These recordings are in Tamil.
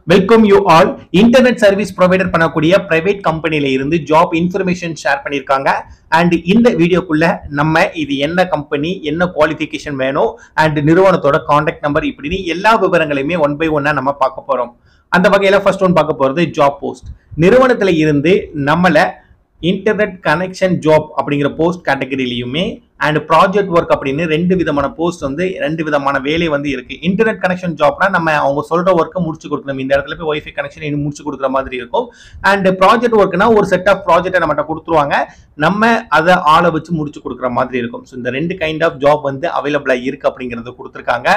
Welcome you all. Internet service provider பண்ணக்கூடிய பிரைவேட் கம்பெனில இருந்து ஜாப் இன்ஃபர்மேஷன் ஷேர் பண்ணியிருக்காங்க. அண்ட் இந்த வீடியோக்குள்ள நம்ம இது என்ன கம்பெனி, என்ன குவாலிஃபிகேஷன் வேணும், அண்ட் நிறுவனத்தோட கான்டாக்ட் நம்பர், இப்படின்னு எல்லா விவரங்களையுமே ஒன் பை ஒன்னா நம்ம பார்க்க போறோம். அந்த வகையில ஃபர்ஸ்ட் ஒன் பார்க்க போறது ஜாப் போஸ்ட். நிறுவனத்துல இருந்து நம்மள இன்டர்நெட் கனெக்ஷன் ஜாப் அப்படிங்கிற போஸ்ட் கேட்டகரியிலையுமே அண்ட் ப்ராஜெக்ட் ஒர்க் அப்படின்னு ரெண்டு விதமான போஸ்ட் ரெண்டு விதமான வேலை இருக்கு. இன்டர்நெட் கனெக்ஷன் ஜாப்னா நம்ம அவங்க சொல்ற ஒர்க்கை முடிச்சு கொடுக்கணும். இந்த இடத்துல போய் வைஃபை கனெக்ஷன் முடிச்சு கொடுக்குற மாதிரி இருக்கும். அண்ட் ப்ராஜெக்ட் ஒர்க்னா ஒரு செட் ஆஃப் ப்ராஜெக்டை நம்மகிட்ட கொடுத்துருவாங்க, நம்ம அதை ஆளை வச்சு முடிச்சு கொடுக்குற மாதிரி இருக்கும். ஸோ இந்த ரெண்டு கைண்ட் ஆஃப் ஜாப் அவைலபிளா இருக்கு அப்படிங்கறது கொடுத்துருக்காங்க.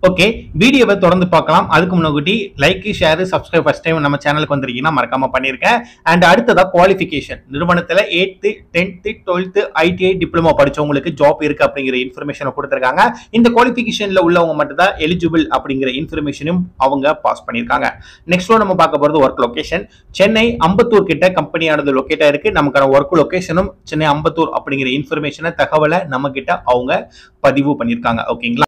ஓகே, வீடியோவை தொடர்ந்து பார்க்கலாம். அதுக்கு முன்னாடி like, share, subscribe first time நம்ம சேனலுக்கு வந்திருக்கீங்கன்னா மறக்காம பண்ணிருக்கேன். அண்ட் அடுத்ததா குவாலிஃபிகேஷன். நிறுவனத்துல 8th, 10th, 12th ITI diploma படிச்சவங்களுக்கு ஜாப் இருக்கு அப்படிங்கிற இன்ஃபர்மேஷனை கொடுத்திருக்காங்க. இந்த குவாலிஃபிகேஷன்ல உள்ளவங்க மட்டும் தான் எலிஜிபிள் அப்படிங்கிற இன்ஃபர்மேஷனும் அவங்க பாஸ் பண்ணிருக்காங்க. நெக்ஸ்ட் நம்ம பார்க்க போறது ஒர்க் லொகேஷன். சென்னை அம்பத்தூர் கிட்ட கம்பெனியானது லொகேட்டா இருக்கு. நமக்கான ஒர்க் லொகேஷனும் சென்னை அம்பத்தூர் அப்படிங்கிற இன்ஃபர்மேஷனை தகவலை நம்ம கிட்ட அவங்க பதிவு பண்ணிருக்காங்க. ஓகேங்களா?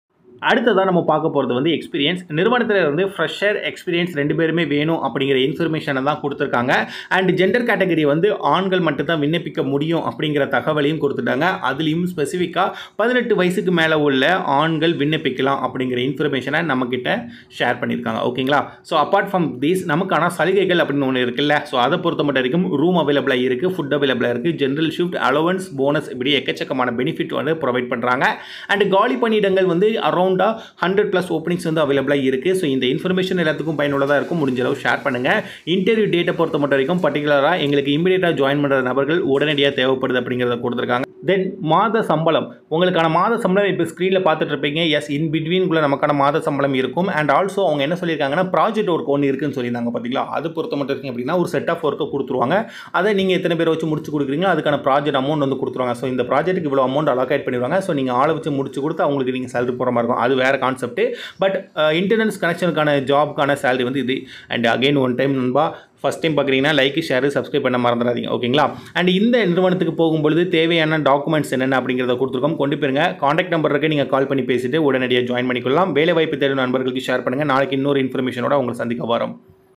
அடுத்ததான் நம்ம பார்க்க போகிறது எக்ஸ்பீரியன்ஸ். நிறுவனத்தில் இருந்து ஃப்ரெஷர், எக்ஸ்பீரியன்ஸ் ரெண்டு பேருமே வேணும் அப்படிங்கிற இன்ஃபர்மேஷனை தான் கொடுத்துருக்காங்க. அண்ட் ஜெண்டர் கேட்டகரி ஆண்கள் மட்டும் தான் விண்ணப்பிக்க முடியும் அப்படிங்கிற தகவலையும் கொடுத்துட்டாங்க. அதுலேயும் ஸ்பெசிஃபிக்காக 18 வயசுக்கு மேலே உள்ள ஆண்கள் விண்ணப்பிக்கலாம் அப்படிங்கிற இன்ஃபர்மேஷனை நம்மக்கிட்ட ஷேர் பண்ணியிருக்காங்க. ஓகேங்களா? ஸோ அப்பார்ட் ஃப்ரம் தீஸ் நமக்கான சலுகைகள் அப்படின்னு ஒன்று இருக்குல்ல, ஸோ அதை பொறுத்த மட்டும் வரைக்கும் ரூம் அவைலபிளாக இருக்குது, ஃபுட் அவைலபிளாக இருக்குது, ஜென்ரல் ஷிஃப்ட், அலவன்ஸ், போனஸ், இப்படி எக்கச்சக்கமான பெனிஃபிட் ப்ரொவைட் பண்ணுறாங்க. அண்ட் காலி பணியிடங்கள் அரௌண்ட் 100+ ஓப்பனிங்ஸ் அவைலபிளாக இருக்குது. ஸோ இந்த இன்ஃபர்மேஷன் எல்லாத்துக்கும் பயனுள்ளதாக இருக்கும். முடிஞ்ச அளவு ஷேர் பண்ணுங்கள். இன்டர்வியூ டேட்டை பொறுத்த மட்டும் வரைக்கும் பர்டிகுலராக எங்களுக்கு இமீடியட்டாக ஜாயின் பண்ணுற நபர்கள் உடனடியாக தேவைப்படுது அப்படிங்கிறத கொடுத்துருக்காங்க. தென் மாத சம்பளம். உங்களுக்கான மாத சம்பளம் இப்போ ஸ்க்ரீனில் பார்த்துட்டு இருப்பீங்க. எஸ், இன் பிட்வீன்குள்ளே நமக்கான மாத சம்பளம் இருக்கும். அண்ட் ஆல்சோ அவங்க என்ன சொல்லியிருக்காங்கன்னா ப்ராஜெக்ட் ஒர்க் ஒன்று இருக்குன்னு சொல்லியிருந்தாங்க. பார்த்தீங்களா? அது பொறுத்த மட்டும் இருக்கு அப்படின்னா ஒரு செட் ஆஃப் ஒர்க்கை கொடுத்துருவாங்க. அதை நீங்கள் எத்தனை பேர் வச்சு முடிச்சு கொடுக்குறீங்களோ அதுக்கான ப்ராஜெக்ட் அமௌண்ட் கொடுத்துருவாங்க. ஸோ இந்த ப்ராஜெக்ட்டுக்கு இவ்வளோ அமௌண்ட் அலோகேட் பண்ணிடுவாங்க. ஸோ நீங்கள் ஆளை வச்சு முடிச்சு கொடுத்து அவங்களுக்கு நீங்கள் சேலரி போகிற மாதிரி இருக்கும். அது வேறு கான்செப்ட். பட் இன்டர்நெட் கனெக்ஷனுக்கான ஜாப்க்கான சேலரி இது. அண்ட் அகைன் ஒன் டைம் நண்பா, ஃபஸ்ட் டைம் பார்க்குறீங்கன்னா லைக், ஷேர், சப்ஸ்கிரைப் பண்ண மறந்துடாதீங்க. ஓகேங்களா? அண்ட் இந்த நிறுவனத்துக்கு போகும்பொழுது தேவையான டாக்குமெண்ட்ஸ் என்னென்ன அப்படிங்கிறத கொடுத்துருக்கோம். கொண்டு போயிருங்க. கான்டாக்ட் நம்பர் இருக்கு, நீங்கள் கால் பண்ணி பேசிட்டு உடனடியாக ஜாயின் பண்ணிக்கொள்ளலாம். வேலை வாய்ப்பு தேடும் நண்பர்களுக்கு ஷேர் பண்ணுங்கள். நாளைக்கு இன்னொரு இன்ஃபர்மேஷனோட உங்களை சந்திக்க வரோம்.